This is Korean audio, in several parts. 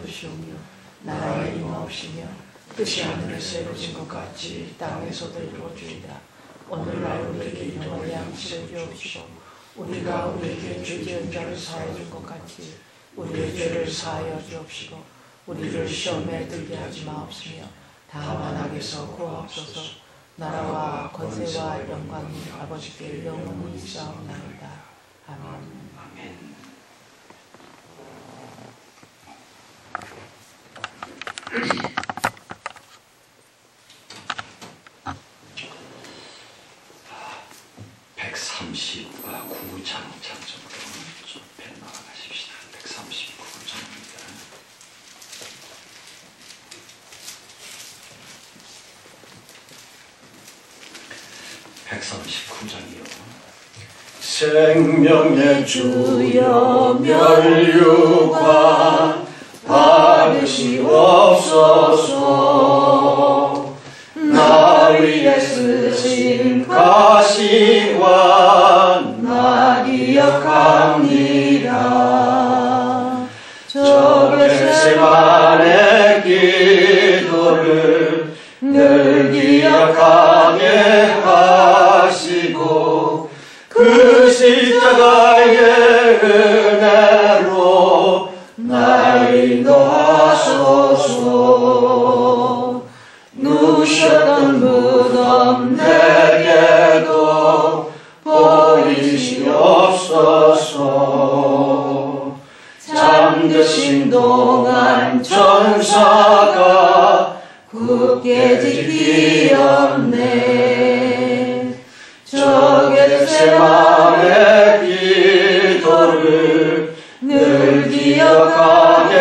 이루시오며 나라의 임하옵시며 뜻이 하늘에서 이루어진 것 같이 땅에서도 이루어지이다. 오늘날 우리에게 일용할 양식을 주옵시고 우리가 우리에게 죄 지은 자를 사하여 준 것 같이 우리의 죄를 사하여 주옵시고 우리를 시험에 들게 하지 마옵시며 다만 악에서 구하옵소서. 나라와 권세와 영광이 아버지께 영원히 있사옵나이다. 아멘. 창조부터 쭉 나아가십시다. 139장입니다. 생명의 주여 면류관 받으시옵소서. 나 위에 쓰신 가시관 나 기억합니다. 저 겟세마네 기도를 늘 기억하게 하시고 그 십자가의 은혜로 날 인도하소서. 누셨던 무덤 내게도 보이시옵소서. 잠드신 동안 천사가 굳게 지키었네. 저 겟세마네 기도를 늘 기억하게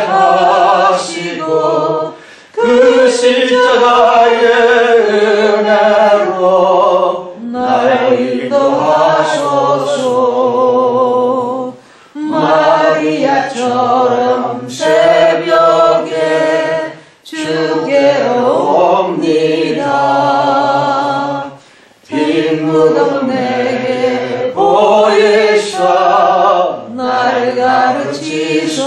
하시고 그 십자가의 은혜로 날 인도하소서. 마리아처럼 새벽에 주께 옵니다. 빈 무덤 내게 보이사 날 가르치소서.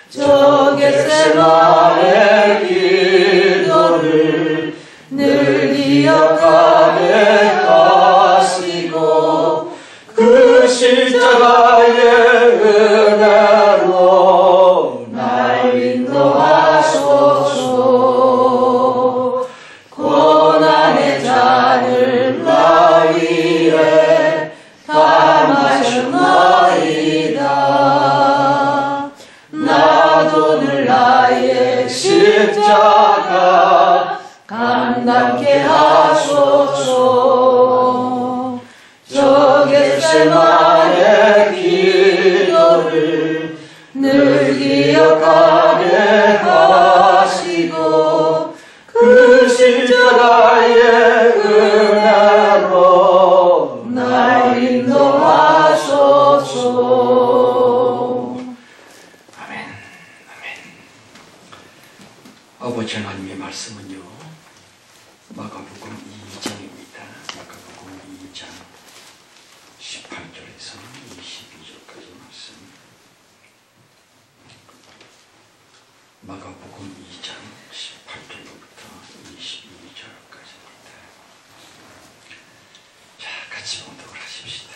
저 겟세마네 기도를 늘 기억하게 하시고 그 십자가의 은혜로 날 인도하소서. 고난의 잔을 나 위에 담으셨나이다. 나도 늘 나의 십자가 감당케 하소서. 저 겟세마네 기도를 늘 기억하게 하시고 그 십자가의 은혜로 날 인도하소서. 아버지 하나님의 말씀은요, 마가복음 2장입니다. 마가복음 2장 18절에서 22절까지 말씀. 마가복음 2장 18절부터 22절까지입니다. 자, 같이 봉독을 하십시다.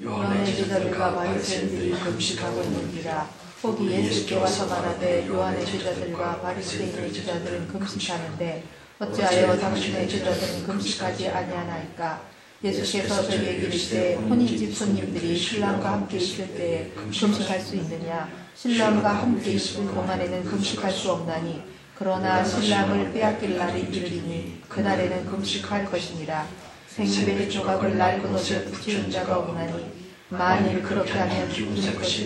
요한의 제자들과 바리새인들이 금식하고 있는지라. 혹이 예수께 와서 말하되 요한의 제자들과 바리새인의 제자들은 금식하는데 어찌하여 당신의 제자들은 금식하지 아니하나이까. 예수께서 저희에게 이르시되 혼인집 손님들이 신랑과 함께 있을 때에 금식할 수 있느냐. 신랑과 함께 있을 동안에는 금식할 수 없나니 그러나 신랑을 빼앗길 날이 이르리니 그날에는 금식할 것이니라. 생수의 조각을 낡은 옷에 붙이는 자가 없나니 만일 그렇게 하면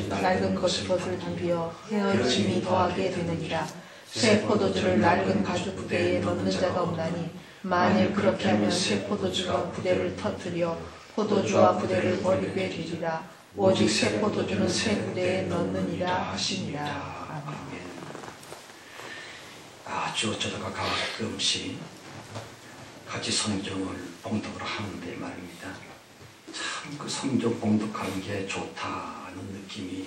낡은 것을 비어 헤어짐이 더하게 되느니라. 새 포도주를 낡은 가죽 부대에 넣는 자가 없나니 만일 그렇게 하면 새 포도주가 부대를 터뜨려 포도주와 부대를 버리게 되리라. 오직 새 포도주는 새 부대에 넣느니라 하시니라. 아멘. 아주 저자가 가끔씩 같이 성경을 봉독을 하는데 말입니다. 참 그 성경 봉독하는 게 좋다는 느낌이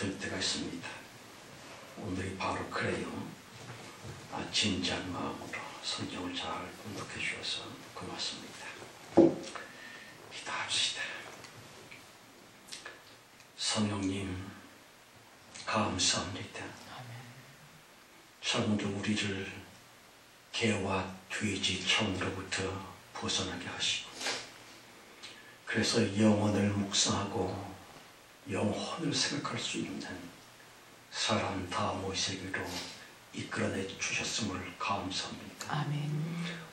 들 때가 있습니다. 오늘이 바로 그래요. 진지한 마음으로 성경을 잘 분석해 주셔서 고맙습니다. 기도합시다. 성령님 감사합니다. 참으로 우리를 개와 돼지 처음으로부터 벗어나게 하시고, 그래서 영혼을 묵상하고 영혼을 생각할 수 있는 사람 다음의 세계로 이끌어내 주셨음을 감사합니다. 아멘.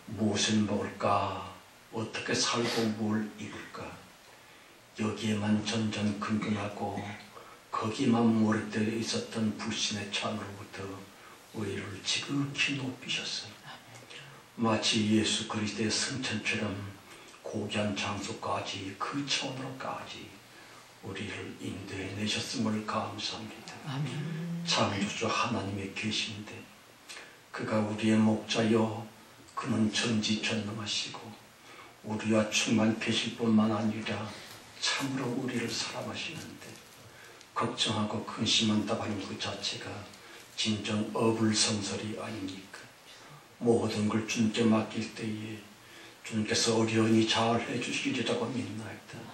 무엇을 먹을까, 어떻게 살고 뭘 입을까, 여기에만 전전긍긍하고 거기만 몰입되어 있었던 불신의 창으로부터 우리를 지극히 높이셨어요. 마치 예수 그리스도의 승천처럼 고귀한 장소까지, 그 차원으로까지 우리를 인도해 내셨음을 감사합니다. 아멘. 창조주 하나님의 계신데 그가 우리의 목자여 그는 전지전능하시고 우리와 충만케실 뿐만 아니라 참으로 우리를 사랑하시는데 걱정하고 근심한다고 그 자체가 진정 어불성설이 아닙니까? 모든 걸 주님께 맡길 때에 주님께서 어련히 잘 해주시리라고 믿나이다.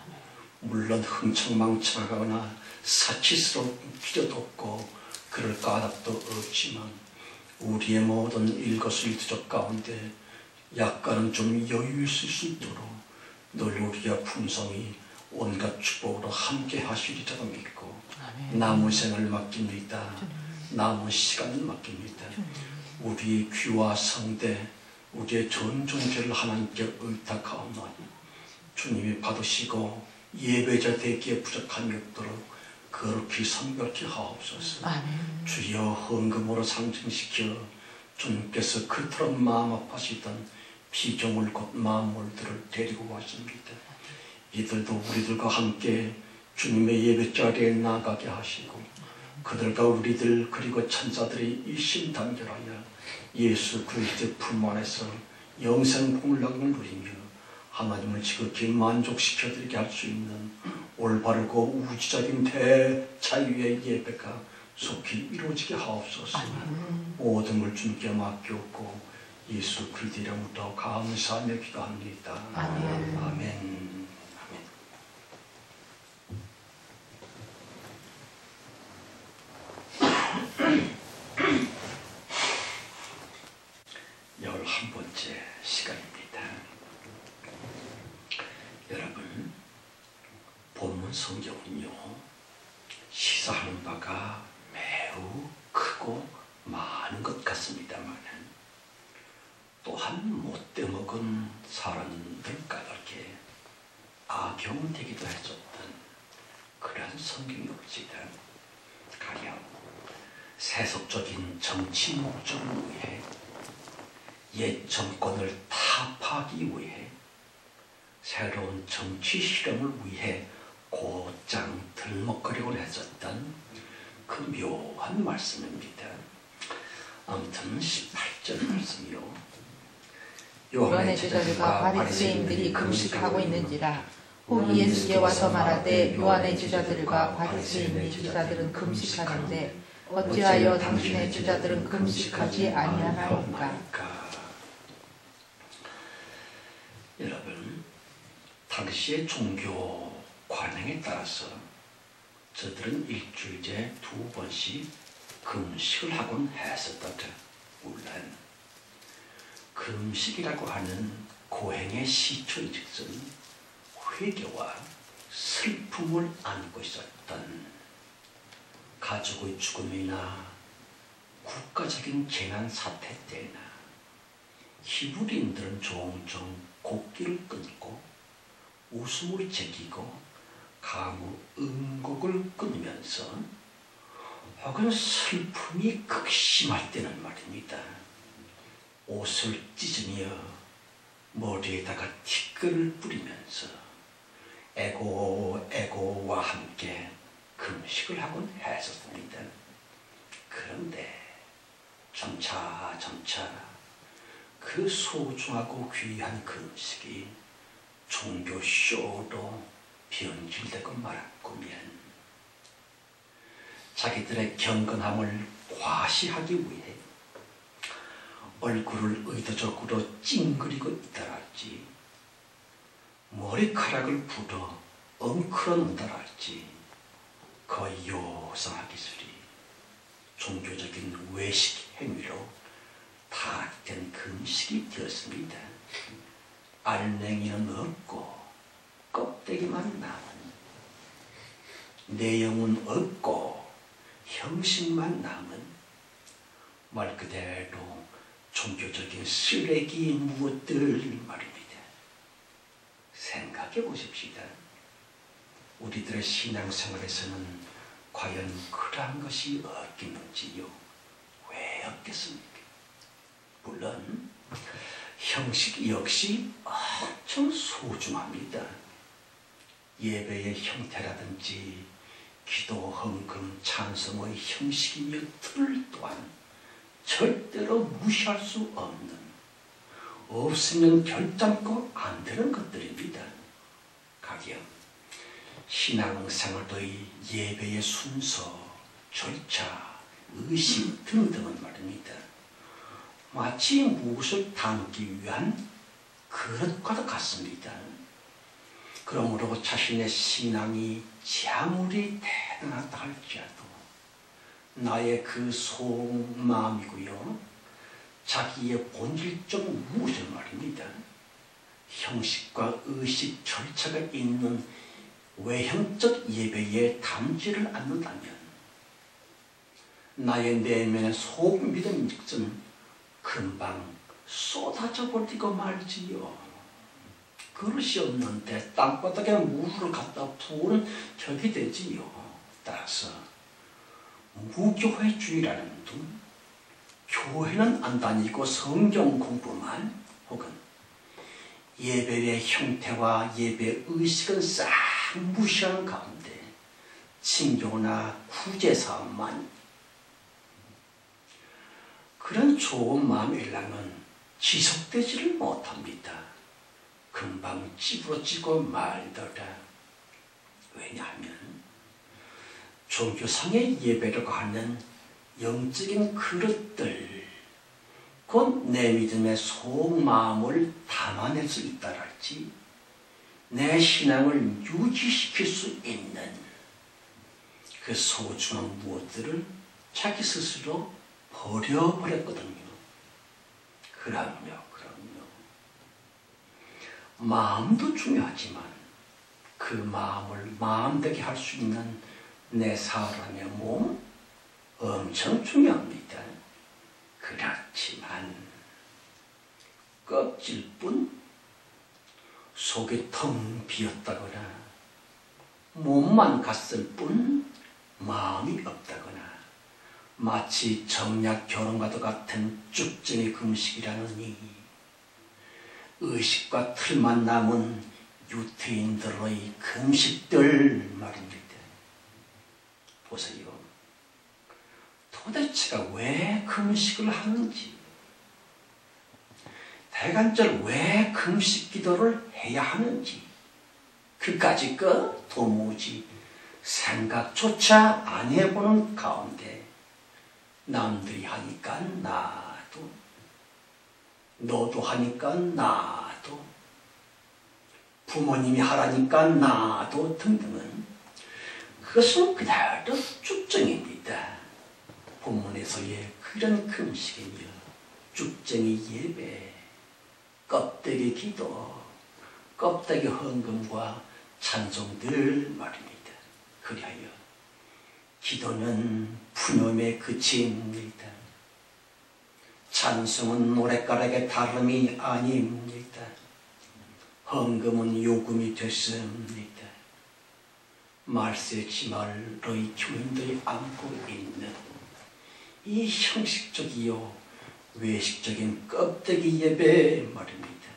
물론 흥청망청하거나 사치스러울 필요도 없고 그럴 까닭도 없지만 우리의 모든 일거수일투족 가운데 약간은 좀 여유 있을 수 있도록 늘 우리가 풍성히 온갖 축복으로 함께 하시리라고 믿고 남은 생을 맡깁니다. 남은 시간을 맡깁니다. 우리의 귀와 성대, 우리의 전 존재를 하나님께 의탁하옵나니 주님이 받으시고 예배자 되기에 부족함이 없도록 거룩히 성결케 하옵소서. 아멘. 주여 헌금으로 상징시켜 주님께서 그토록 마음 아파하시던 피조물 곧 만물들을 데리고 가십니다. 이들도 우리들과 함께 주님의 예배자리에 나가게 하시고 그들과 우리들 그리고 천사들이 일심단결하여 예수 그리스도의 품 안에서 영생복락을 누리며 하나님을 지극히 만족시켜드리게 할 수 있는 올바르고 우주적인 대자유의 예배가 속히 이루어지게 하옵소서. 모든 걸 주님께 맡겼고 예수 그리스도 이름으로 감사하며 기도합니다. 아멘. 아멘. 열한 번째 시간입니다. 여러분, 본문 성경은요, 시사하는 바가 매우 크고 많은 것 같습니다만 또한 못돼 먹은 사람들 까닭에 악용되기도 했었던 그러한 성경이 없지다. 가령 세속적인 정치 목적을 위해 옛 정권을 타파하기 위해 새로운 정치 실험을 위해 곧장 들먹거리곤 했었던 그 묘한 말씀입니다. 아무튼 18절 말씀이요. 요한의 제자들과 바리새인들이 금식하고 있는지라 혹 예수께 와서 말하되 요한의 제자들과 바리새인의 제자들은 금식하는데 어찌하여 당신의 제자들은 금식하지 아니하나이까. 여러분, 당시의 종교 관행에 따라서 저들은 일주일에 2번씩 금식을 하곤 했었다. 물론 금식이라고 하는 고행의 시초인즉슨 회개와 슬픔을 안고 있었던 가족의 죽음이나 국가적인 재난 사태 때나 히브리인들은 종종 곡기를 끊고 웃음을 제끼고 가무 음곡을 끊으면서 혹은 슬픔이 극심할 때는 말입니다. 옷을 찢으며 머리에다가 티끌을 뿌리면서 에고와 함께 금식을 하곤 했었습니다. 그런데 점차 그 소중하고 귀한 금식이 종교쇼로 변질되고 말았구면 자기들의 경건함을 과시하기 위해 얼굴을 의도적으로 찡그리고 있다랄지, 머리카락을 불어 엉클어 놓는다랄지, 거의 요상하기스리 종교적인 외식 행위로 타락된 금식이 되었습니다. 알맹이는 없고 껍데기만 남은, 내용은 없고 형식만 남은, 말 그대로 종교적인 쓰레기 무엇들 말입니다. 생각해 보십시다. 우리들의 신앙생활에서는 과연 그러한 것이 없겠는지요? 왜 없겠습니까? 물론 형식 역시 엄청 소중합니다. 예배의 형태라든지 기도, 헌금, 찬송의 형식이며 틀 또한 절대로 무시할 수 없는, 없으면 결단코 안 되는 것들입니다. 가령 신앙생활의 예배의 순서, 절차, 의식 등등은 말입니다. 마치 무엇을 담기 위한 그릇과도 같습니다. 그러므로 자신의 신앙이 아무리 대단하다 할지라도 나의 그 속마음이고요, 자기의 본질적 무엇을 말입니다. 형식과 의식, 절차가 있는 외형적 예배에 담지를 않는다면 나의 내면의 속 믿음 즉슨 금방 쏟아져 버리고 말지요. 그릇이 없는데 땅바닥에 물을 갖다 부은 격이 되지요. 따라서 무교회주의라는 등 교회는 안 다니고 성경 공부만, 혹은 예배의 형태와 예배 의식은 싹 무시하는 가운데 친교나 구제사업만, 그런 좋은 마음의 일랑은 지속되지를 못합니다. 금방 찌부러지고 말더라. 왜냐하면 종교상의 예배라고 하는 영적인 그릇들, 곧 내 믿음의 속마음을 담아낼 수 있다랄지, 내 신앙을 유지시킬 수 있는 그 소중한 무엇들을 자기 스스로 버려버렸거든요. 그럼요. 마음도 중요하지만 그 마음을 마음되게 할 수 있는 내 사람의 몸, 엄청 중요합니다. 그렇지만 껍질뿐, 속이 텅 비었다거나 몸만 갔을 뿐 마음이 없다거나, 마치 정략 결혼과도 같은 쭉증의 금식이라느니 의식과 틀만 남은 유태인들의 금식들 말입니다. 보세요. 도대체가 왜 금식을 하는지, 대간절 왜 금식 기도를 해야 하는지, 그까짓 거 도무지 생각조차 안 해보는 가운데 남들이 하니까 나도, 너도 하니까 나도, 부모님이 하라니까 나도 등등은, 그것은 그대로 쭉증입니다. 본문에서의 그런 금식이며 쭉증이 예배, 껍데기 기도, 껍데기 헌금과 찬송들 말입니다. 그리하여 기도는 푸념에 그칩니다. 찬송은 노랫가락의 다름이 아닙니다. 헌금은 요금이 됐습니다. 말세 지말의 교인들이 안고 있는 이 형식적이요 외식적인 껍데기 예배 말입니다.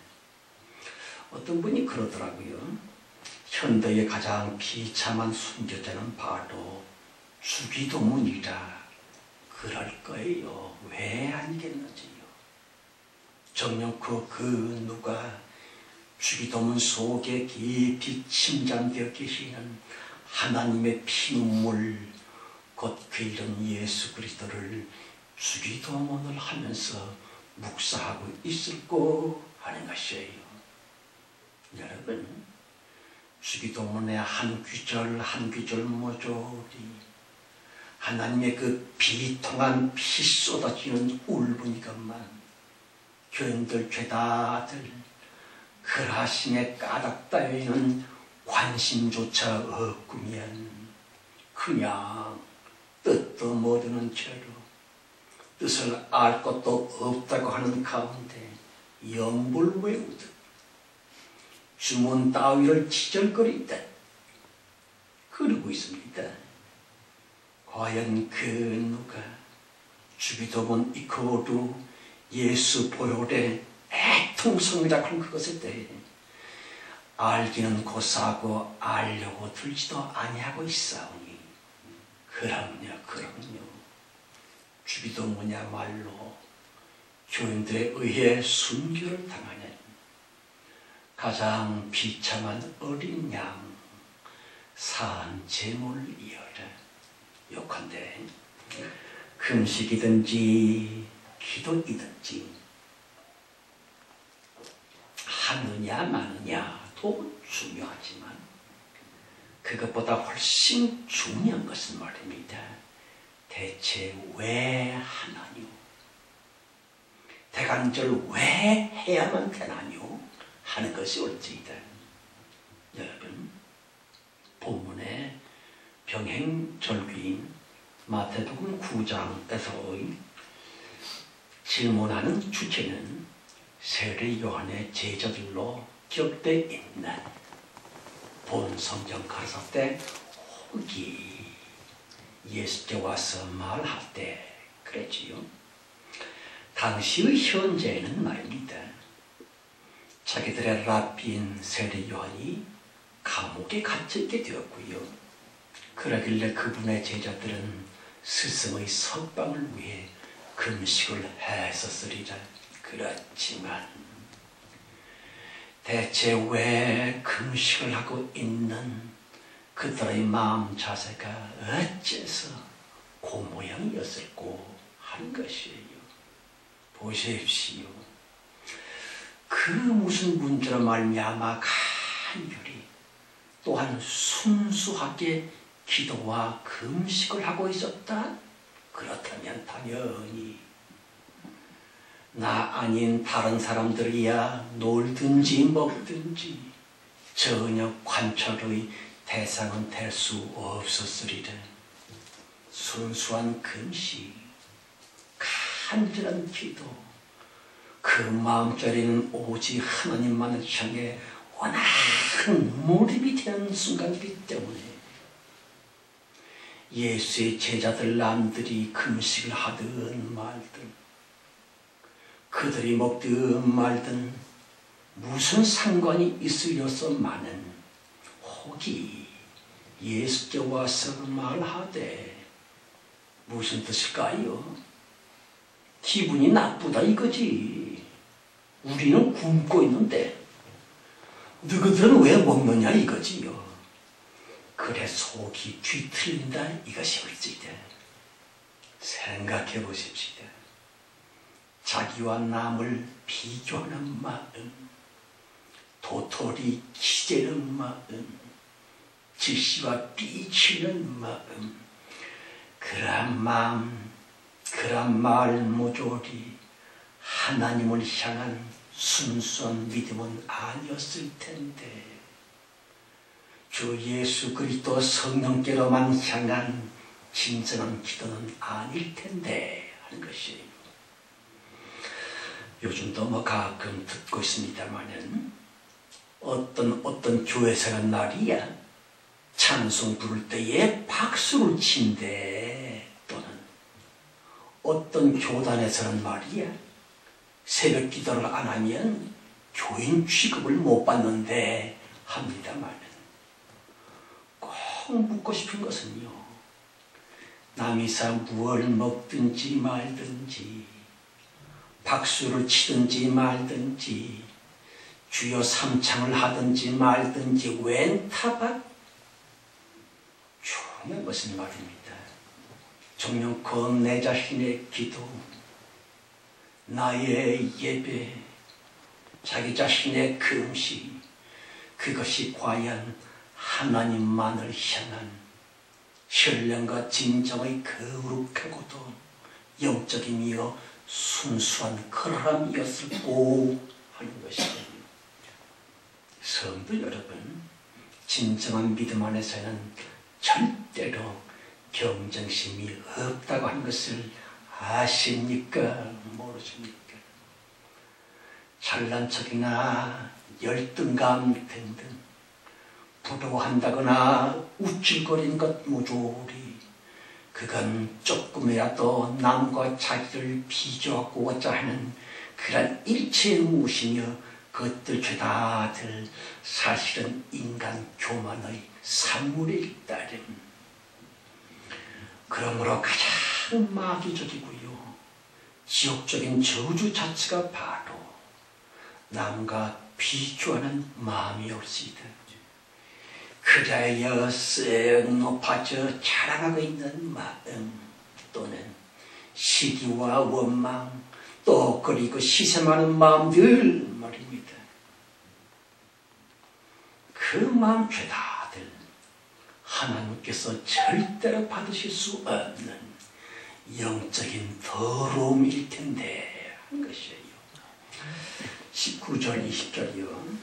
어떤 분이 그러더라고요. 현대의 가장 비참한 순교자는 바로 주기도문이라. 그럴 거예요. 왜 아니겠는지요. 정녕 그 누가 주기도문 속에 깊이 침잠되어 계시는 하나님의 피눈물, 곧 그 이름 예수 그리스도를 주기도문을 하면서 묵상하고 있을고 하는 것이에요. 여러분, 주기도문의 한 구절 한 구절 모조리 하나님의 그 비통한 피 쏟아지는 울분이 것만 교인들 죄다들 그라심에 까닭 따위는 관심조차 없구면 그냥 뜻도 모르는 채로 뜻을 알 것도 없다고 하는 가운데 영불 외우듯 주문 따위를 지절거리듯 그러고 있습니다. 과연 그 누가 주기도문 이코도 예수 보혈의 애통성이라고 하는 그것에 대해 알기는 고사하고 알려고 들지도 아니하고 있사오니 그럼요. 주기도문이야말로 교인들에 의해 순교를 당하는 가장 비참한 어린 양 산제물이여라. 요컨대 금식이든지 기도이든지 하느냐 마느냐도 중요하지만 그것보다 훨씬 중요한 것은 말입니다. 대체 왜 하나뇨? 대간절 왜 해야만 되나뇨? 하는 것이 옳지이다. 여러분, 본문의 병행절기인 마태복음 9장에서의 질문하는 주제는 세례 요한의 제자들로 기록되어 있는 본 성경 가르쳐 때 혹이 예수께 와서 말할 때 그랬지요. 당시의 현재는 말입니다. 자기들의 랍비인 세례 요한이 감옥에 갇혀있게 되었고요. 그러길래 그분의 제자들은 스승의 석방을 위해 금식을 했었으리라. 그렇지만 대체 왜 금식을 하고 있는 그들의 마음 자세가 어째서 그 모양이었을꼬 하는 것이에요. 보십시오. 그 무슨 문제로 말미암아 간절히 또한 순수하게 기도와 금식을 하고 있었다? 그렇다면 당연히 나 아닌 다른 사람들이야 놀든지 먹든지 전혀 관찰의 대상은 될 수 없었으리라. 순수한 금식, 간절한 기도, 그 마음자리는 오직 하나님만을 향해 워낙 몰입이 되는 순간이기 때문에 예수의 제자들 남들이 금식을 하든 말든 그들이 먹든 말든 무슨 상관이 있으려서마는 혹이 예수께 와서 말하되 무슨 뜻일까요? 기분이 나쁘다 이거지. 우리는 굶고 있는데 너희들은 왜 먹느냐 이거지요. 그래 속이 뒤틀린다 이것이 옳지다. 생각해 보십시다. 자기와 남을 비교하는 마음, 도토리 기대는 마음, 지시와 삐치는 마음, 그런 마음, 그런 말 모조리 하나님을 향한 순수한 믿음은 아니었을 텐데 주 예수 그리스도 성령께로만 향한 진정한 기도는 아닐 텐데 하는 것이에요. 요즘도 뭐 가끔 듣고 있습니다마는 어떤 교회에서는 말이야 찬송 부를 때에 박수를 친대, 또는 어떤 교단에서는 말이야 새벽 기도를 안 하면 교인 취급을 못 받는데 합니다마는 꼭 묻고 싶은 것은요, 남이사 무엇을 먹든지 말든지 박수를 치든지 말든지 주여 삼창을 하든지 말든지 웬 타박 중요한 것은 말입니다. 정령껏 내 자신의 기도, 나의 예배, 자기 자신의 금식, 그것이 과연 하나님만을 향한 신령과 진정의 거룩하고도 영적이며 순수한 걸음이었을고 하는 것이죠. 성도 여러분, 진정한 믿음 안에서는 절대로 경쟁심이 없다고 하는 것을 아십니까? 모르십니까? 잘난 척이나 열등감 등등 부러워한다거나 우쭐거리는 것 모조리 그건 조금이라도 남과 자기를 비교하고자 하는 그런 일체의 무엇이며 그것들 죄다들 사실은 인간 교만의 산물에 따름. 그러므로 가장 마귀적이고요 지옥적인 저주 자체가 바로 남과 비교하는 마음이올지이다. 그자여 쓱 높아져 자랑하고 있는 마음 또는 시기와 원망 또 그리고 시샘하는 마음들 말입니다. 그 마음 죄다들 하나님께서 절대로 받으실 수 없는 영적인 더러움일 텐데 하는 것이에요. 19절 20절이요.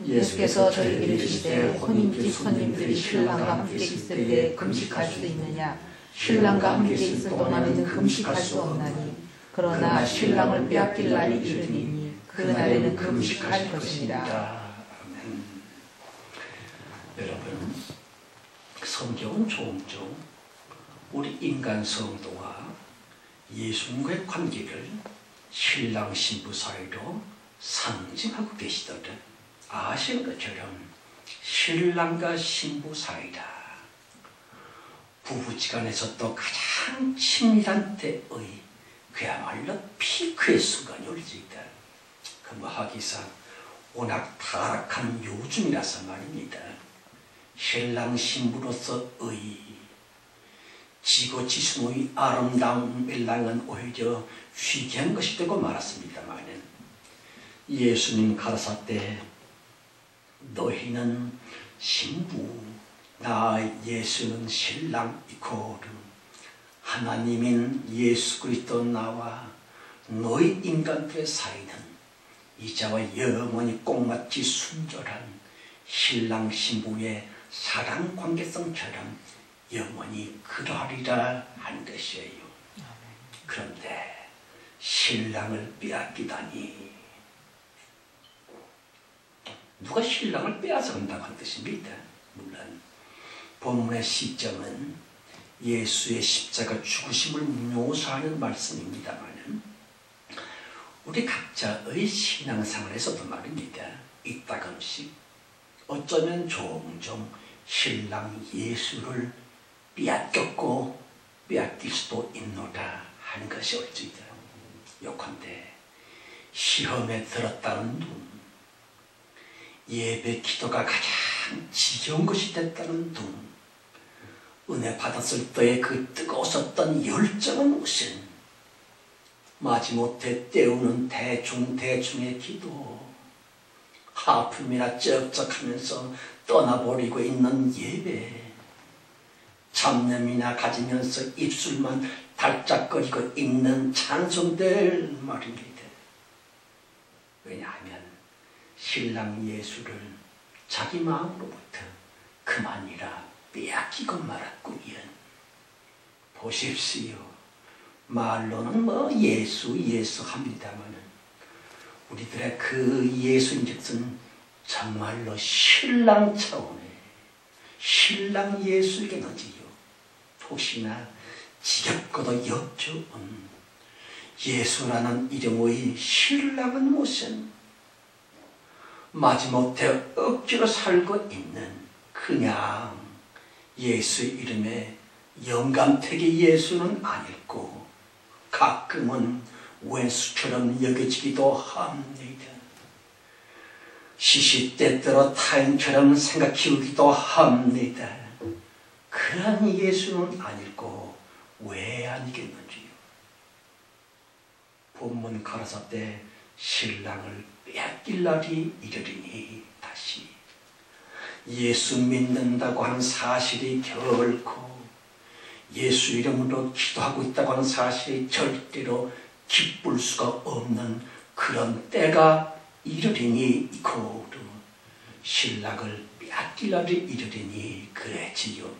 예수께서 저희에게 이르시되 혼인집 손님들이 신랑과 함께 있을 때 금식할 수 있느냐? 신랑과 함께 있을 동안에는 금식할 수 없나니 그러나 신랑을 빼앗길 날이 이르리니 그 날에는 금식할 것입니다. 여러분, 성경은 종종 우리 인간 성도와 예수님과의 관계를 신랑 신부 사이로 상징하고 계시더라. 아시는 것처럼 신랑과 신부 사이다. 부부지간에서도 가장 친밀한 때의 그야말로 피크의 순간이 올지이다. 그 하기사 워낙 타락한 요즘이라서 말입니다. 신랑 신부로서의 지고지순의 아름다운 일랑은 오히려 희귀한 것이 되고 말았습니다만 예수님 가라사대 너희는 신부 나 예수는 신랑이거든 하나님인 예수 그리스도 나와 너희 인간들의 사이는 이자와 영원히 꼭마치 순절한 신랑 신부의 사랑 관계성처럼 영원히 그러하리라 하는 것이에요. 그런데 신랑을 빼앗기다니 누가 신랑을 빼앗아간다고 한 뜻입니다. 물론 본문의 시점은 예수의 십자가 죽으심을 묘사하는 말씀입니다만 우리 각자의 신앙생활에서도 말입니다. 이따금씩 어쩌면 종종 신랑 예수를 빼앗겼고 빼앗길 수도 있노라 하는 것이 올지이다. 요컨대 시험에 들었다는 눈 예배 기도가 가장 지겨운 것이 됐다는 둥 은혜 받았을 때의 그 뜨거웠었던 열정은 무슨 마지못해 때우는 대충대충의 기도 하품이나 쩍쩍하면서 떠나버리고 있는 예배 잡념이나 가지면서 입술만 달짝거리고 있는 찬송들 말입니다. 왜냐하면 신랑 예수를 자기 마음으로부터 그만이라 빼앗기고 말았구요. 보십시오. 말로는 예수 합니다만 우리들의 그 예수인즉슨 정말로 신랑 차원의 신랑 예수에게는지요. 혹시나 지겹고도 역겨운 예수라는 이름의 신랑은 무슨 마지못해 억지로 살고 있는 그냥 예수의 이름에 영감택의 예수는 아닐고 가끔은 왼수처럼 여겨지기도 합니다. 시시때때로 타인처럼 생각 키우기도 합니다. 그런 예수는 아닐고 왜 아니겠는지요. 본문 가라사 때 신랑을 빼앗길 날이 이르리니 다시 예수 믿는다고 하는 사실이 결코 예수 이름으로 기도하고 있다고 하는 사실이 절대로 기쁠 수가 없는 그런 때가 이르리니 이코르 신랑을 빼앗길 날이 이르리니 그랬지요.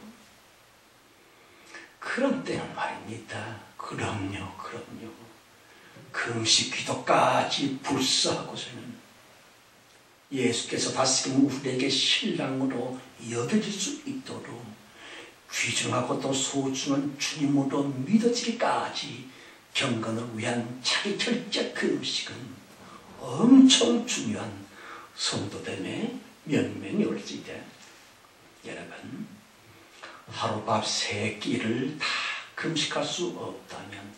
그런 때는 말입니다. 그럼요. 금식 기도까지 불사하고서는 예수께서 다시금 우리에게 신랑으로 여겨질 수 있도록 귀중하고 또 소중한 주님으로 믿어지기까지 경건을 위한 자기 결제 금식은 엄청 중요한 성도됨의 면면이 올지이다. 여러분, 하룻밥 3끼를 다 금식할 수 없다면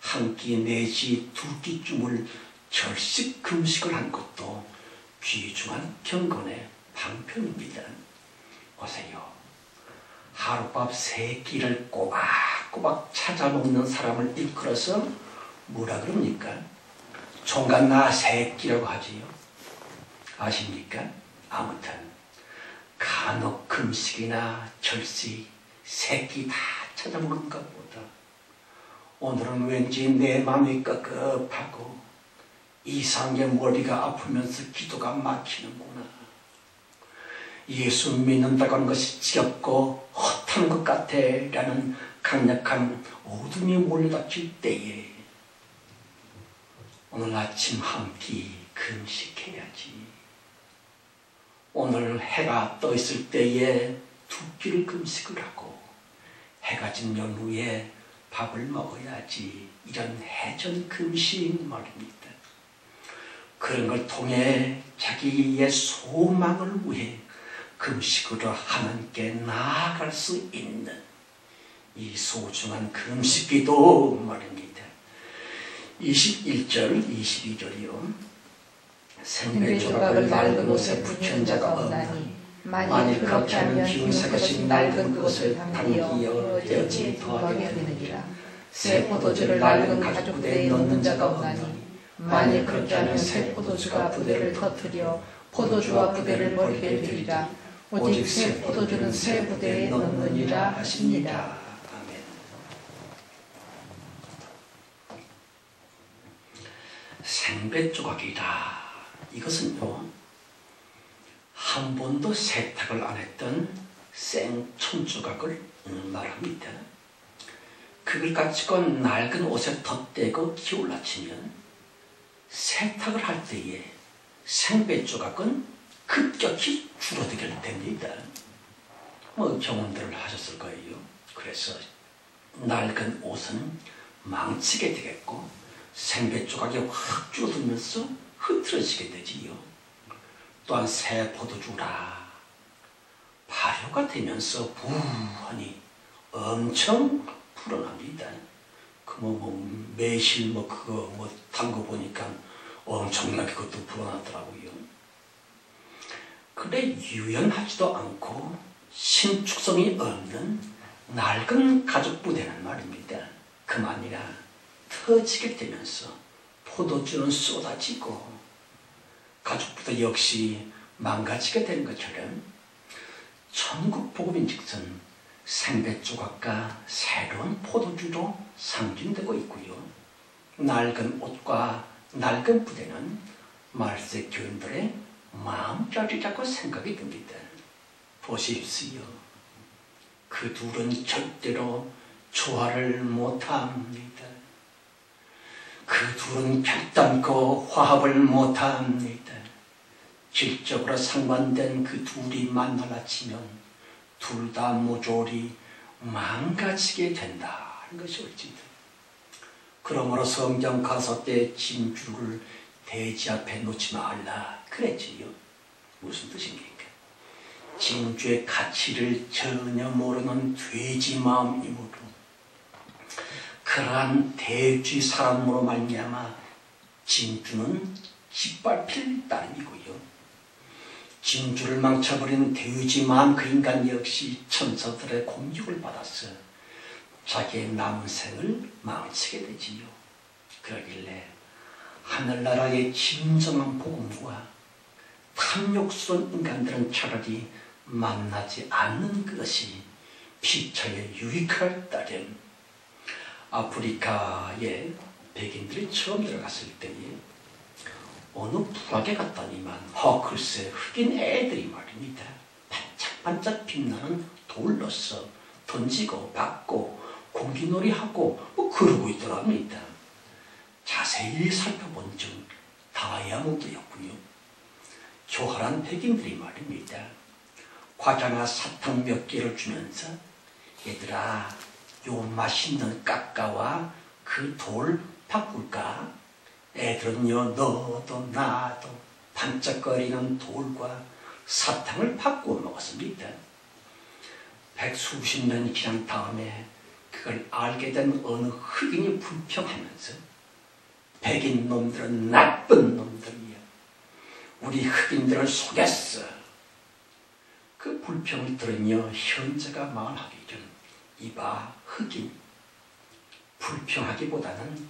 한 끼 내지 2끼쯤을 절식 금식을 한 것도 귀중한 경건의 방편입니다. 보세요. 하룻밥 3끼를 꼬박꼬박 찾아먹는 사람을 일컬어서 뭐라 그럽니까? 종갓나 3끼라고 하지요. 아십니까? 아무튼 간혹 금식이나 절식 3끼 다 찾아먹는 것보다 오늘은 왠지 내 마음이 깝깝하고 이상의 머리가 아프면서 기도가 막히는구나. 예수 믿는다고 하는 것이 지겹고 헛한 것 같아 라는 강력한 어둠이 몰려닥칠 때에 오늘 아침 한 끼 금식해야지. 오늘 해가 떠 있을 때에 2끼를 금식을 하고 해가 진 연후에 밥을 먹어야지. 이런 해전 금식 말입니다. 그런 걸 통해 자기의 소망을 위해 금식으로 하나님께 나아갈 수 있는 이 소중한 금식기도 말입니다. 21절, 22절이요. 생배 조각을 낡은 옷에 붙인 자가 없나니 만일 그렇게 하면 기운사것이 낡은 그것을 당기어 떼어지 더하게 되느니라. 새 포도주를 낡은 가죽 부대에 넣는 자가 없나니 만일 그렇게 하면 새 포도주가 부대를 터뜨려 포도주와 부대를 버리게 되리라. 오직 새 포도주는 새 부대에 넣느니라 하십니다. 아멘. 생배 조각이다. 이것은요, 한 번도 세탁을 안 했던 생천조각을 말합니다. 그걸 가지고 낡은 옷에 덧대고 기울라치면 세탁을 할 때에 생배 조각은 급격히 줄어들게 됩니다. 경험들을 하셨을 거예요. 그래서 낡은 옷은 망치게 되겠고 생배 조각이 확 줄어들면서 흐트러지게 되지요. 또한 새 포도주라 발효가 되면서 부하니 엄청 불어납니다. 매실 그거 담궈 보니까 엄청나게 그것도 불어나더라고요. 그래 유연하지도 않고 신축성이 없는 낡은 가죽 부대는 말입니다. 그만이라 터지게 되면서 포도주는 쏟아지고 가죽 부대 역시 망가지게 되는 것처럼 천국 복음인즉슨 생배 조각과 새로운 포도주로 상징되고 있고요. 낡은 옷과 낡은 부대는 말세 교인들의 마음자리라고 생각이 듭니다. 보십시오. 그 둘은 절대로 조화를 못합니다. 그 둘은 결단코 화합을 못합니다. 질적으로 상반된 그 둘이 만나라 치면 둘 다 모조리 망가지게 된다는 것이 옳지다. 그러므로 성경 가서 때 진주를 대지 앞에 놓지 말라 그랬지요. 무슨 뜻입니까? 진주의 가치를 전혀 모르는 돼지 마음이므로 그러한 대지 사람으로 말미암아 진주는 짓밟힐 따름이고요. 진주를 망쳐버리는 돼지 마음 그 인간 역시 천사들의 공격을 받았어 자기의 남은 생을 망치게 되지요. 그러길래 하늘나라의 진정한 복음과 탐욕스러운 인간들은 차라리 만나지 않는 것이 피차에 유익할 따름. 아프리카에 백인들이 처음 들어갔을 때에 어느 부락에 갔더니만 글쎄 흑인 애들이 말입니다. 반짝반짝 빛나는 돌로서 던지고 받고 공기놀이하고 그러고 있더랍니다. 자세히 살펴본 중 다이아몬드였고요. 교활한 백인들이 말입니다. 과자나 사탕 몇 개를 주면서 얘들아 요 맛있는 까까와 그 돌 바꿀까? 애들은요 너도 나도 반짝거리는 돌과 사탕을 바꾸어 먹었습니다. 백수십 년이 지난 다음에 그걸 알게 된 어느 흑인이 불평하면서 백인 놈들은 나쁜 놈들이야. 우리 흑인들을 속였어. 그 불평을 들으며 현자가 말하기를 이봐 흑인 불평하기보다는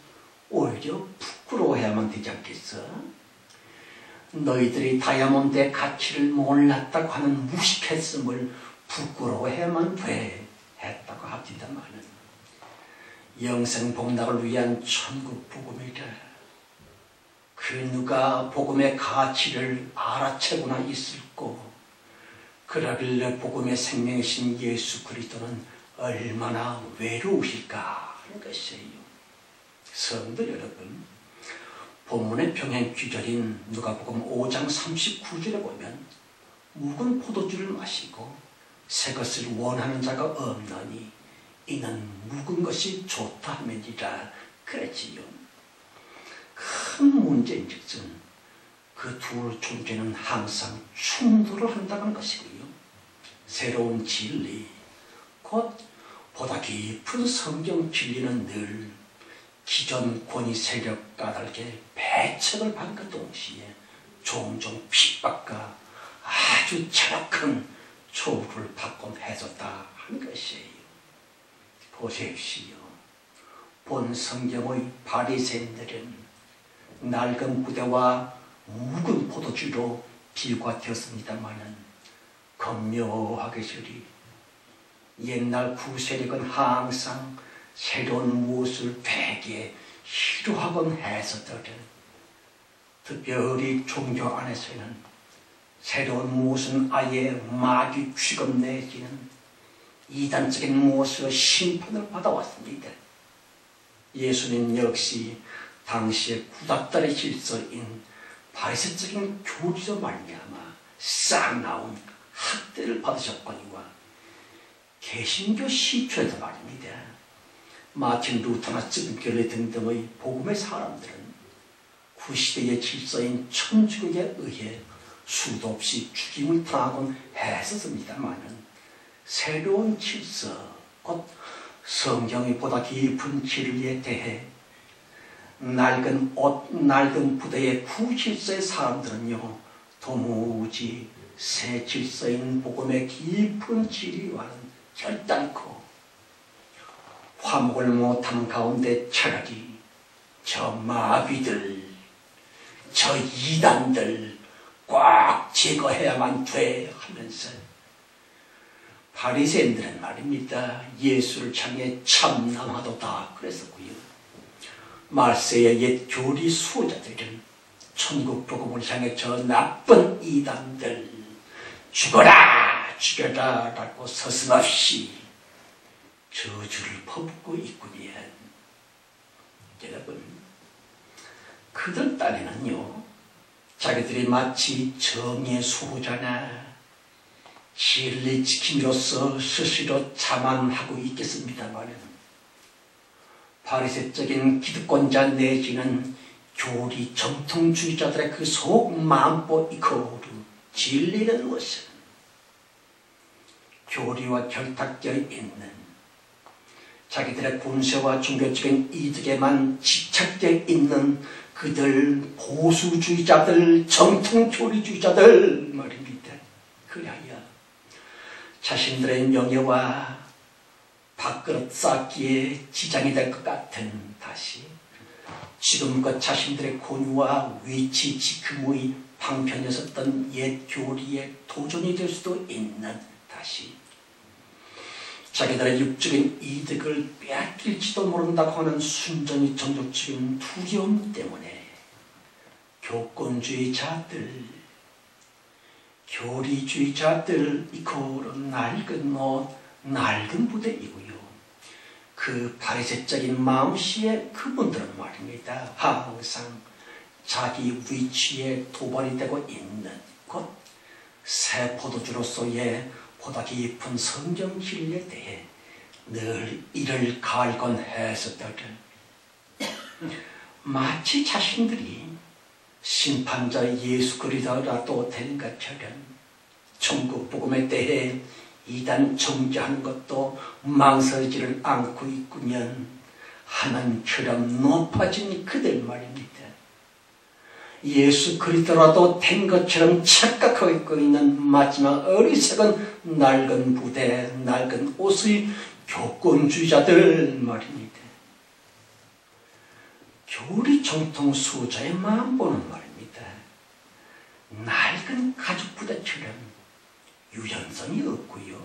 오히려 부끄러워해야만 되지 않겠어? 너희들이 다이아몬드의 가치를 몰랐다고 하는 무식했음을 부끄러워해야만 돼 했다고 합니다마는 영생복락을 위한 천국 복음이라 그 누가 복음의 가치를 알아채고나 있을꼬. 그러길래 복음의 생명이신 예수 그리스도는 얼마나 외로우실까 하는 것이에요. 성도 여러분, 본문의 병행 귀절인 누가복음 5장 39절에 보면 묵은 포도주를 마시고 새 것을 원하는 자가 없나니 이는 묵은 것이 좋다 하면이라 그랬지요. 큰 문제인즉슨 그 두 존재는 항상 충돌을 한다는 것이고요. 새로운 진리, 곧 보다 깊은 성경 진리는 늘 기존 권위 세력 까닭에 배척을 받는 동시에 종종 핍박과 아주 잔악한 초부를 받곤 했었다 하는 것이에요. 보십시오. 본 성경의 바리새인들은 낡은 부대와 묵은 포도주로 비유되었습니다마는 검묘하게 저리 옛날 구세력은 항상 새로운 무엇을 되게 싫어하곤 했었더래. 특별히 종교 안에서는 새로운 무엇은 아예 마귀 취급 내지는 이단적인 무엇으로 심판을 받아왔습니다. 예수님 역시 당시의 구닥다리 질서인 바리새적인 교리로 말미암아 싹 나온 학대를 받으셨거니와 개신교 시초에도 말입니다. 마틴 루터나 쯔빈켈리 등등의 복음의 사람들은 구시대의 질서인 천주교에 의해 수도 없이 죽임을 당하곤 했었습니다마는 새로운 질서, 곧 성경의 보다 깊은 진리에 대해 낡은 옷, 낡은 부대의 구질서의 사람들은요 도무지 새 질서인 복음의 깊은 진리와는 결단코 화목을 못하는 가운데 차라리 저 마귀들, 저 이단들 꽉 제거해야만 돼 하면서 바리새인들은 말입니다. 예수를 향해 참남하도다 그랬었고요. 말세의 옛 교리 수호자들은 천국 복음을 향해 저 나쁜 이단들 죽어라 죽여라 라고 서슴없이 저주를 퍼붓고 있군요. 여러분, 그들 딴에는요 자기들이 마치 정의의 수호자나 진리 지킴이로서 스스로 자만하고 있겠습니다만 바리새적인 기득권자 내지는 교리 정통주의자들의 그 속 마음보 이코르 진리는 무엇은 교리와 결탁되어 있는 자기들의 군세와 종교적인 이득에만 집착되어 있는 그들 보수주의자들, 정통교리주의자들 말입니다. 그래야 자신들의 명예와 밥그릇 쌓기에 지장이 될 것 같은 다시 지금껏 자신들의 권위와 위치 지킴의 방편에 섰던 옛 교리에 도전이 될 수도 있는 다시 자기들의 육적인 이득을 빼앗길지도 모른다고 하는 순전히 정적적인 두려움 때문에 교권주의자들, 교리주의자들 이코로 낡은 옷, 낡은 부대이고요. 그 바리새적인 마음씨에 그분들은 말입니다. 항상 자기 위치에 도발이 되고 있는 것, 새 포도주로서의 보다 깊은 성경 진리에 대해 늘 이를 갈건했었다를 마치 자신들이 심판자 예수 그리스도라도 된 것처럼 천국 복음에 대해 이단 정죄하는 것도 망설이지를 않고 있구면 하나님처럼 높아진 그들 말입니다. 예수 그리스도라도 된 것처럼 착각하고 있는 마지막 어리석은 낡은 부대, 낡은 옷의 교권주의자들 말입니다. 교리 정통 수호자의 마음 보는 말입니다. 낡은 가죽 부대처럼 유연성이 없고요.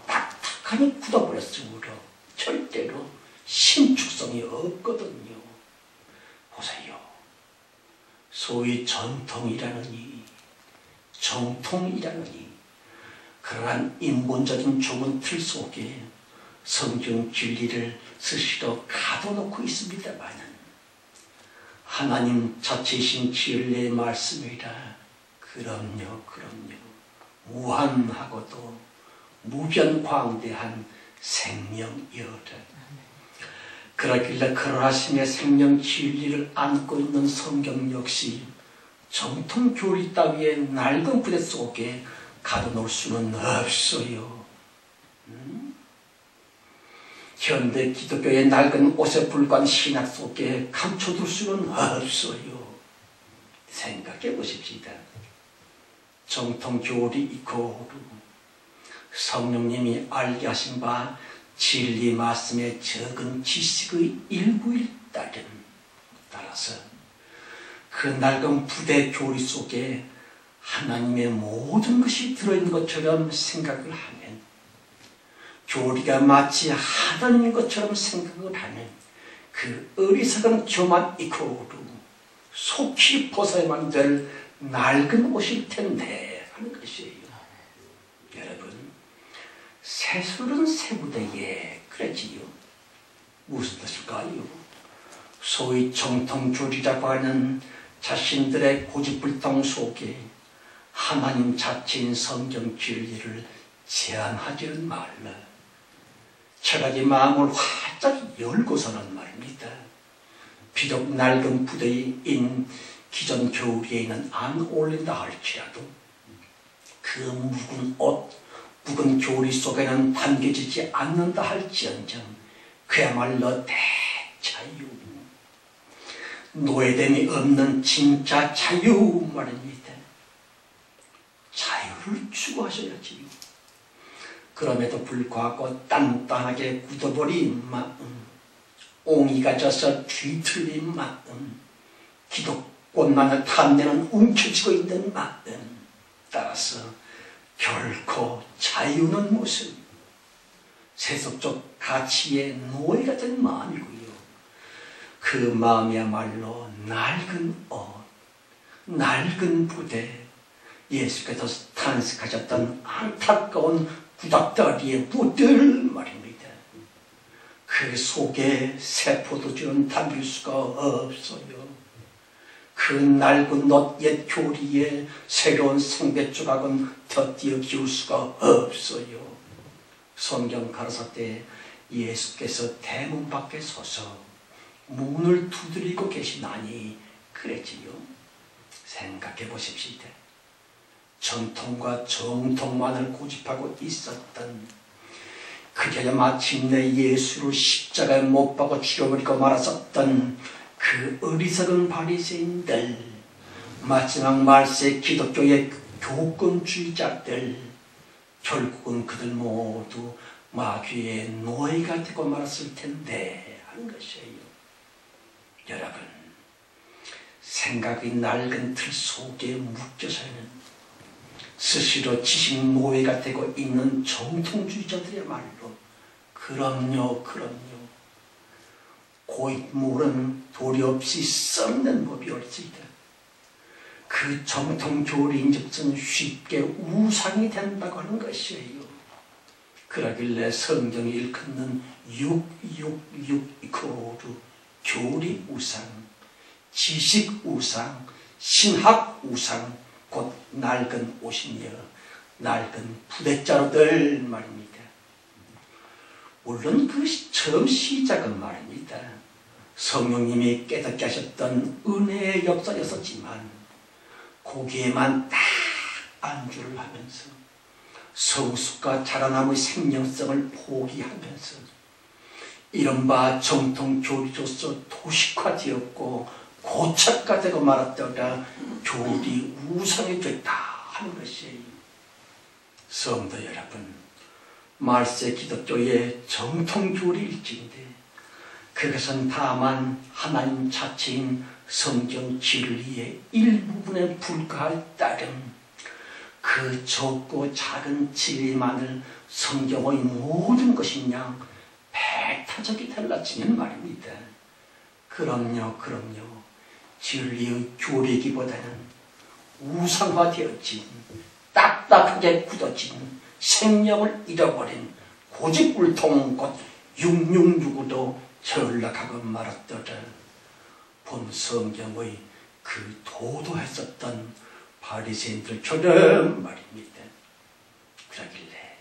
딱딱하니 굳어버렸으므로 절대로 신축성이 없거든요. 보세요. 소위 전통이라느니 정통이라느니 그러한 인본적인 좁은 틀 속에 성경 진리를 스스로 가둬놓고 있습니다마는 하나님 자체이신 진리의 말씀이라 그럼요 무한하고도 무변광대한 생명이어라. 그러길래 그러하심의 생명 진리를 안고 있는 성경 역시 정통 교리 따위의 낡은 부대 속에 가둬놓을 수는 없어요. 현대 기독교의 낡은 옷에 불과한 신학 속에 감춰둘 수는 없어요. 생각해 보십시다. 정통 교리 이코르 성령님이 알게 하신 바 진리 말씀의 적은 지식의 일부일 따라서 그 낡은 부대 교리 속에 하나님의 모든 것이 들어있는 것처럼 생각을 하면 교리가 마치 하나님인 것처럼 생각을 하면 그 어리석은 교만 이코르 속히 벗어야만 될 낡은 옷일 텐데 하는 것이에요. 여러분 새술은 새부대에 그러지요. 무슨 뜻일까요? 소위 정통교리라고 하는 자신들의 고집불통 속에 하나님 자체인 성경 진리를 제한하지는 말라. 철학의 마음을 활짝 열고서는 말입니다. 비록 낡은 부대인 기존 교리에는 안 어울린다 할지라도 그 묵은 옷, 묵은 교리 속에는 담겨지지 않는다 할지언정 그야말로 대자유, 노예됨이 없는 진짜 자유 말입니다. 자유를 추구하셔야지요. 그럼에도 불구하고 단단하게 굳어버린 마음, 옹이가 져서 뒤틀린 마음, 기독권만을 탐내는 움켜쥐고 있는 마음, 따라서 결코 자유는 모습, 세속적 가치의 노예가 된 마음이고요. 그 마음이야말로 낡은 옷, 낡은 부대, 예수께서 탄식하셨던 안타까운 구닥다리의 무들 말입니다. 그 속에 새 포도주는 담길 수가 없어요. 그 낡은 옷 옛 교리에 새로운 생배 조각은 덧띄어 기울 수가 없어요. 성경 가라사대 예수께서 대문 밖에 서서 문을 두드리고 계시나니 그랬지요. 생각해 보십시다. 전통과 정통만을 고집하고 있었던, 그래야 마침내 예수를 십자가에 못 박아 죽여버리고 말았었던 그 어리석은 바리새인들, 마지막 말세 기독교의 교권주의자들, 결국은 그들 모두 마귀의 노예가 되고 말았을 텐데 하는 것이에요. 여러분, 생각이 낡은 틀 속에 묶여서는 스스로 지식 노예가 되고 있는 정통주의자들이야말로 그럼요, 고인물은 도리 없이 썩는 법이 옳지이다. 그 정통교리인즉슨 쉽게 우상이 된다고 하는 것이에요. 그러길래 성경이 일컫는 666 거루, 교리 우상, 지식 우상, 신학 우상, 곧 낡은 옷이며 낡은 부대자로들 말입니다. 물론 그 처음 시작은 말입니다. 성령님이 깨닫게 하셨던 은혜의 역사였었지만 거기에만 딱 안주를 하면서 성숙과 자라남의 생명성을 포기하면서 이른바 정통교리로서 도식화되었고 고착화되고 말았다가 교리 우상이 됐다 하는 것이에요. 성도 여러분, 말세 기독교의 정통교리일진데 그것은 다만 하나님 자체인 성경 진리의 일부분에 불과할 따름 그 적고 작은 진리만을 성경의 모든 것이냐 배타적이 달라지는 말입니다. 그럼요. 진리의 교리기보다는 우상화되어진 딱딱하게 굳어진 생명을 잃어버린 고집불통 곧 666으로 전락하고 말았더라. 본 성경의 그 도도했었던 바리새인들처럼 말입니다. 그러길래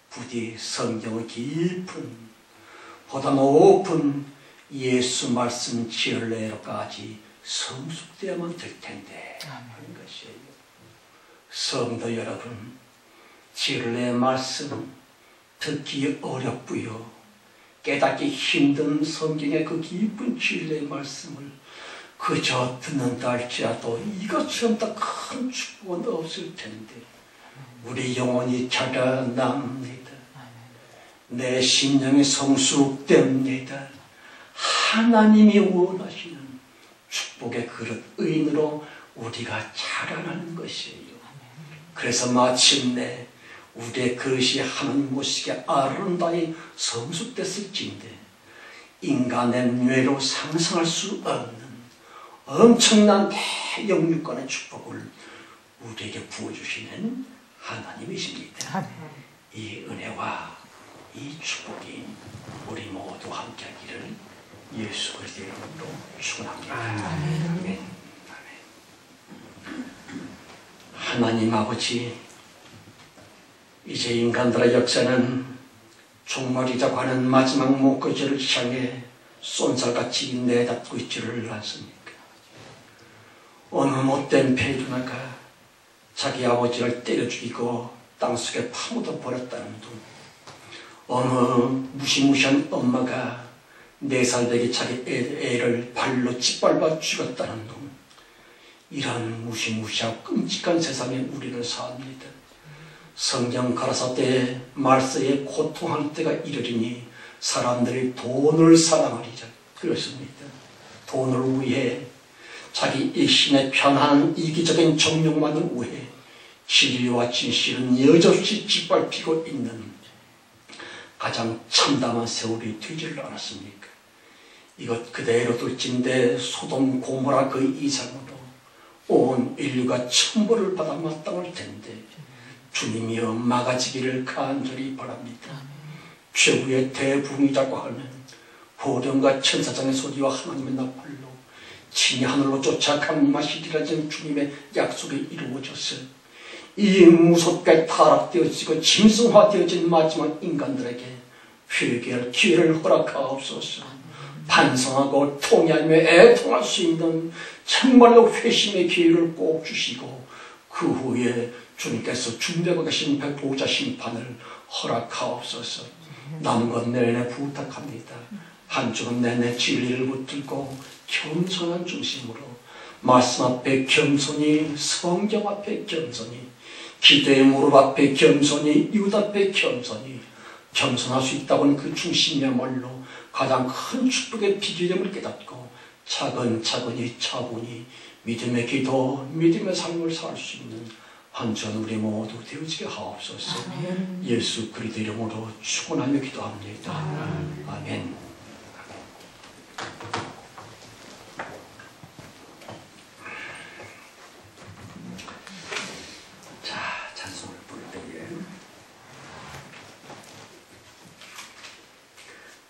부디 성경의 깊은 보다 높은 예수 말씀 진리로까지 성숙되어야만 될 텐데 하는 것이에요. 성도 여러분, 진리의 말씀 듣기 어렵고요, 깨닫기 힘든 성경의 그 깊은 진리의 말씀을 그저 듣는다 할지라도 이것처럼 더 큰 축복은 없을 텐데 우리 영혼이 자라납니다. 내 심령이 성숙됩니다. 하나님이 원하시는 축복의 그릇 의인으로 우리가 자라나는 것이에요. 그래서 마침내 우리의 그릇이 하나님 보시기에 아름다이 성숙됐을진데 인간의 뇌로 상상할 수 없는 엄청난 대영육간의 축복을 우리에게 부어주시는 하나님이십니다. 이 은혜와 이 축복이 우리 모두 함께하기를 예수 그리스도의 이름으로 축원합니다. 아멘. 하나님 아버지, 이제 인간들의 역사는 종말이자고 하는 마지막 목표지를 향해 쏜살같이 내닫고 있지를 않습니까? 어느 못된 페르나가 자기 아버지를 때려 죽이고 땅속에 파묻어 버렸다는 둥, 어느 무시무시한 엄마가 4살 되기 자기 애를 발로 짓밟아 죽였다는 둥, 이런 무시무시하고 끔찍한 세상에 우리는 삽니다. 성경 가라사대 말세에 고통할 때가 이르리니 사람들이 돈을 사랑하리라. 그렇습니다. 돈을 위해 자기 일신의 편한 이기적인 정욕만을 위해 진리와 진실은 여지없이 짓밟히고 있는 가장 참담한 세월이 되지를 않았습니까? 이것 그대로 둘진데 소돔 고모라 그 이상으로 온 인류가 천벌을 받아 마땅할 텐데 주님이여 막아지기를 간절히 바랍니다. 최후의 대붕이라고 하는 보령과 천사장의 소리와 하나님의 나팔로 친히 하늘로 쫓아 강림하시리라는 주님의 약속이 이루어져서 이 무섭게 타락되어지고 짐승화되어진 마지막 인간들에게 회개할 기회를 허락하옵소서. 반성하고 통회하며 애통할 수 있는 정말로 회심의 기회를 꼭 주시고 그 후에 주님께서 준비하고 계신 보좌 심판을 허락하옵소서. 남은 것 내내 부탁합니다. 한 주간 내내 진리를 붙들고 겸손한 중심으로 말씀 앞에 겸손히, 성경 앞에 겸손히, 기도의 무릎 앞에 겸손히, 이웃 앞에 겸손히, 겸손할 수 있다고는 그 중심이야말로 가장 큰 축복의 비결임을 깨닫고 차근차근히 차분히 믿음의 기도, 믿음의 삶을 살 수 있는 한전 우리 모두 되어지게 하옵소서. 아멘. 예수 그리스도 이름으로 축원하며 기도합니다. 아멘. 자, 찬송을 부를 때에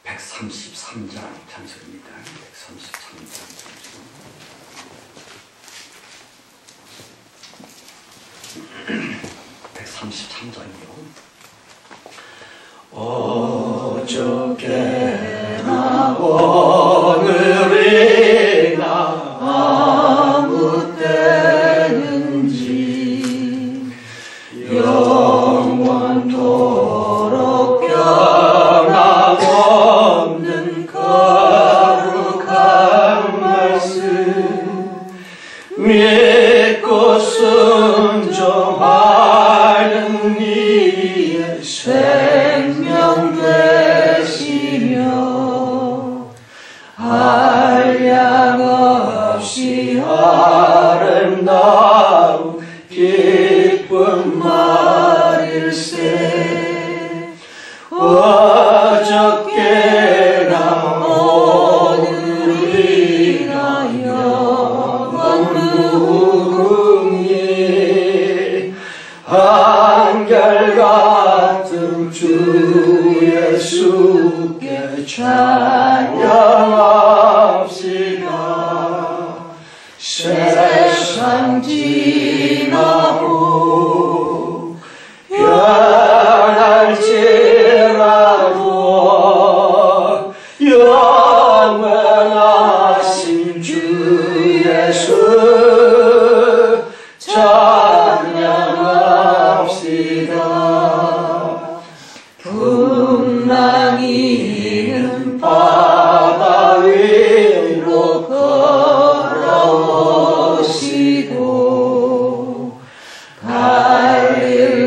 133장 찬송입니다. 133장 찬송. 133장이요. 어저께나 오늘이나 아무 때든지 영원토록 변함없는 거룩한 말씀 믿고 순종하는 이의 생명 되시며 한량없이 아름다운 기쁜 말일세. 어저께나 오늘이나 영원 무궁히 한결같은 주 예수께 찬양합시다. 세상 지나고 변할지라도 영원하신 주 예수 찬양합시다. 풍랑이는 바다 위로 걸어오시고 갈릴리의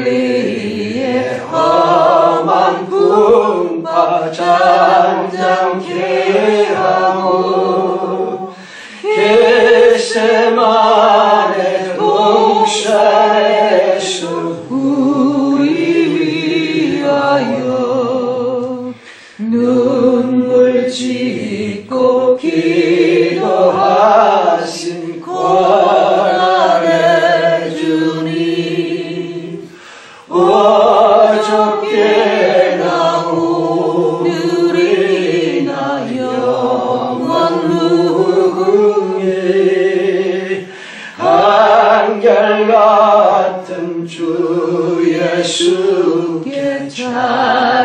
험한 풍파 잠잠케 하고 겟세마네 동산에서 우리 위하여 눈물 짓고 기도하신 고난의 주님. 어저께나 오늘이나 영원 무궁히 한결같은 주 예수께 찬양합시다.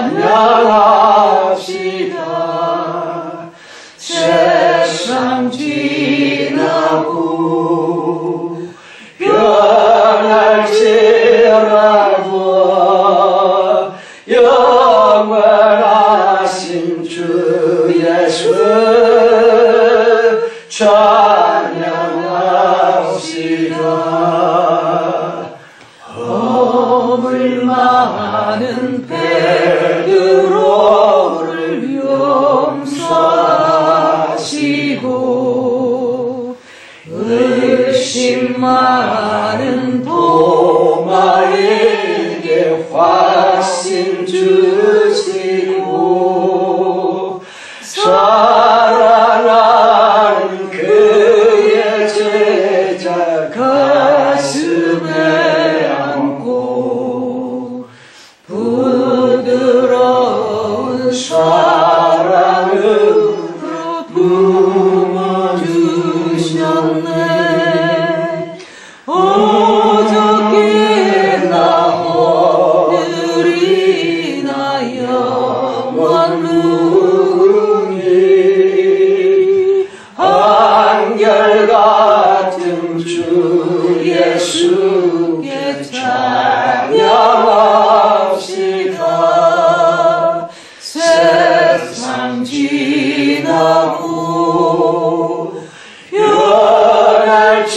세상 지나고 변할지라도 영원하신 주 예수 찬양합시다. 허물 많은 베드로를 용서하시고 의심 많은 도마에게 확신 주시고 사랑하는 그의 제자 가슴에 안고 부드러운 사랑으로 품어주셨네. 어저께나 오늘이나 영원 무궁히 한결같은 주 예수께 찬양합시다. 세상 지나고 변할지라도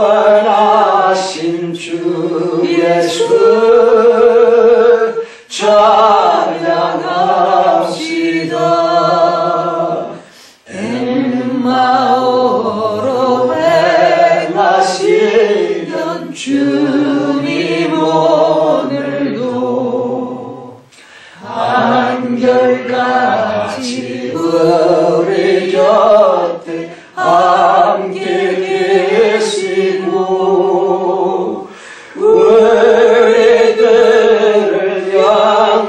영원하신 주 찬양합시다. 엠마오로 행하시던 주님 오늘도 한결같이 우리 곁에 함께 계시고 우리들을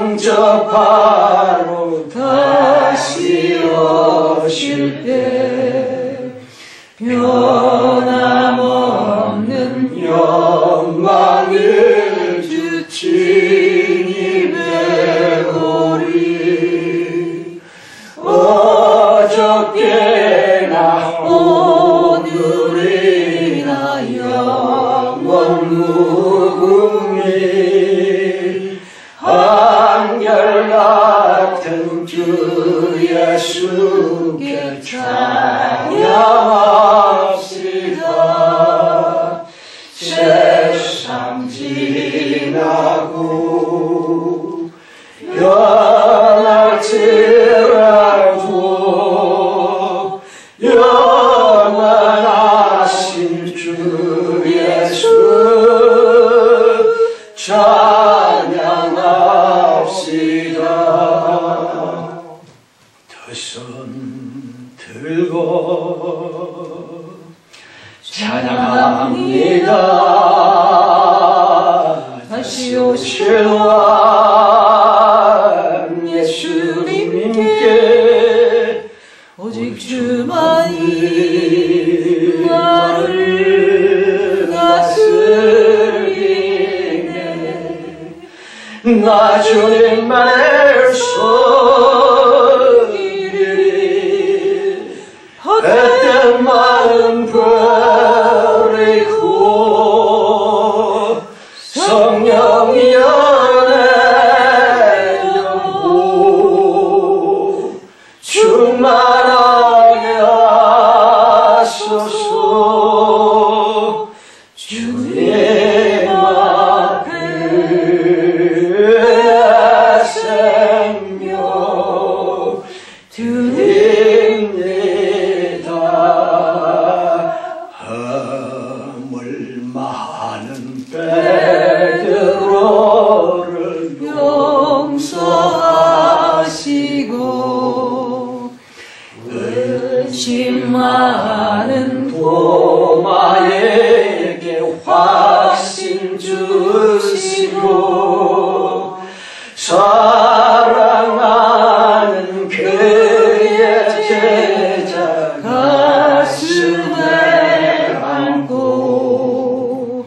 영접하러 다시 오실 때 변함없는 영광을 주친이 배우리. 어저께나 오늘이나 영원 무궁히 한결같은 주 예수께 찬양합시다. 세상 지나고 변할지라도 영원하신 주 예수 찬양합시다. 두 손 들고 찬양합니다. 다시 오실 왕 예수님께 오직 주만이 나를 다스리네. 나 주님만을 섬기리. 헛된 마음 버리고 성령이 연애하고 충만하게 하소서. 주님 앞에 내 생명 드립니다. 허물 많은 베드로를 용서하시고 의심 많은 도마에게 확신 주시고 사랑하는 그의 제자 가슴에 안고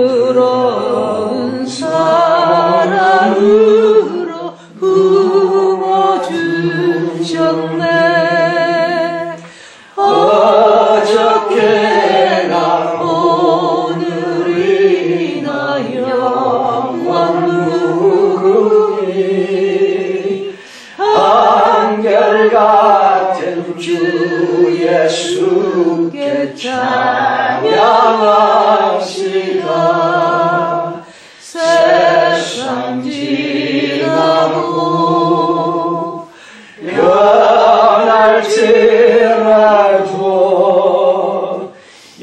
부드러운 사랑으로 품어주셨네. 어저께나 오늘이나 영원 무궁히 한결같은 주 예수께 찬양합시다. 세상 지나고 변할지라도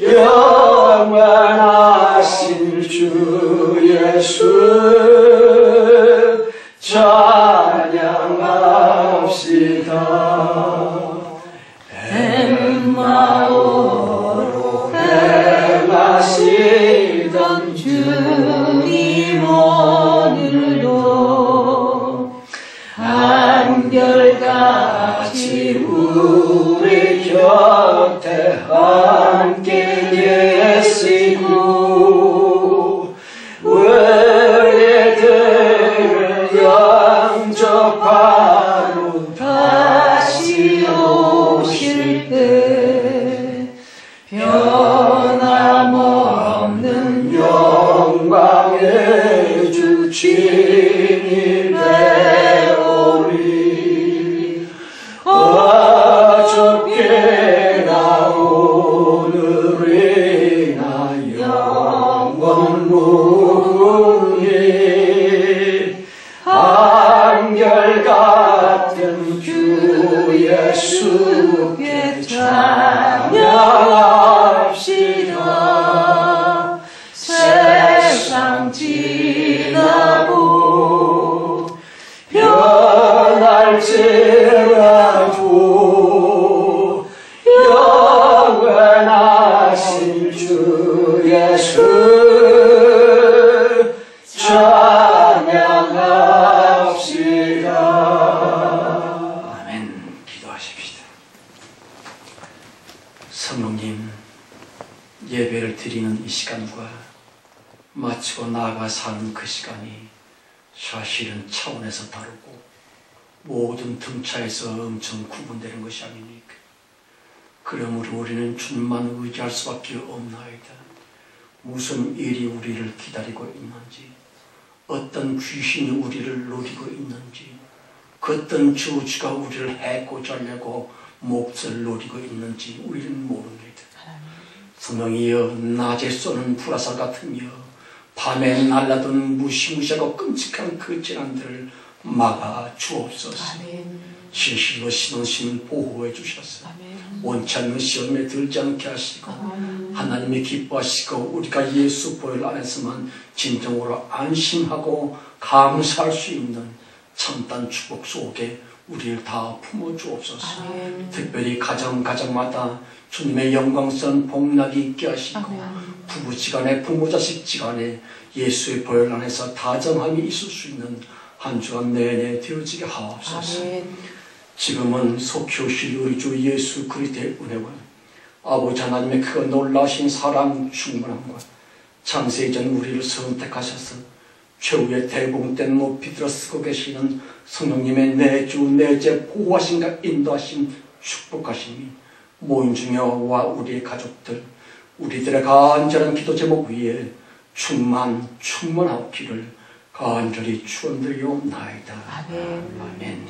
영원하신 주 예수 찬양합시다. 엠마오로 행하시던 주님 오늘도 한결같이 우리 곁에 함께 계시고 우리들을 영접하러 다시 오실 때 변함없는 영광의 주 주님의 오리. 어저께나 오늘이나 영원 무궁히 예수께 찬양합시다. 세상 지나고 변할지라도 영원하신 주 예수 찬양합시다. 아멘. 기도하십시다. 성령님, 예배를 드리는 이 시간과 마치고 나아가 사는 그 시간이 사실은 차원에서 다르고 모든 등차에서 엄청 구분되는 것이 아닙니까? 그러므로 우리는 주님만 의지할 수밖에 없나이다. 무슨 일이 우리를 기다리고 있는지, 어떤 귀신이 우리를 노리고 있는지, 그 어떤 저주가 우리를 해코지 하려고 몫을 노리고 있는지 우리는 모릅니다. 성령이여, 낮에 쏘는 불화살 같으며 밤에 날라든 무시무시하고 끔찍한 그 재난들을 막아 주옵소서. 진실로 신원심을 보호해 주셔서 원치 않는 시험에 들지 않게 하시고 하나님이 기뻐하시고 우리가 예수 보혈 안에서만 진정으로 안심하고 감사할 수 있는 참단 축복 속에 우리를 다 품어주옵소서. 특별히 가정마다 주님의 영광스러운 복락이 있게 하시고 부부지간에 부모자식지간에 예수의 보혈 안에서 다정함이 있을 수 있는 한 주간 내내 되어지게 하옵소서. 지금은 속히 오실 우리 주 예수 그리스도의 은혜와 아버지 하나님의 그 놀라신 사랑 충만함과 창세이전 우리를 선택하셔서 최후의 대봉된 높이 들어 쓰고 계시는 성령님의 내주 내재 보호하심과 인도하심 축복하심이 모임 중에와 우리의 가족들 우리들의 간절한 기도 제목 위에 충만하옵기를 간절히 축원드리옵나이다. 아멘.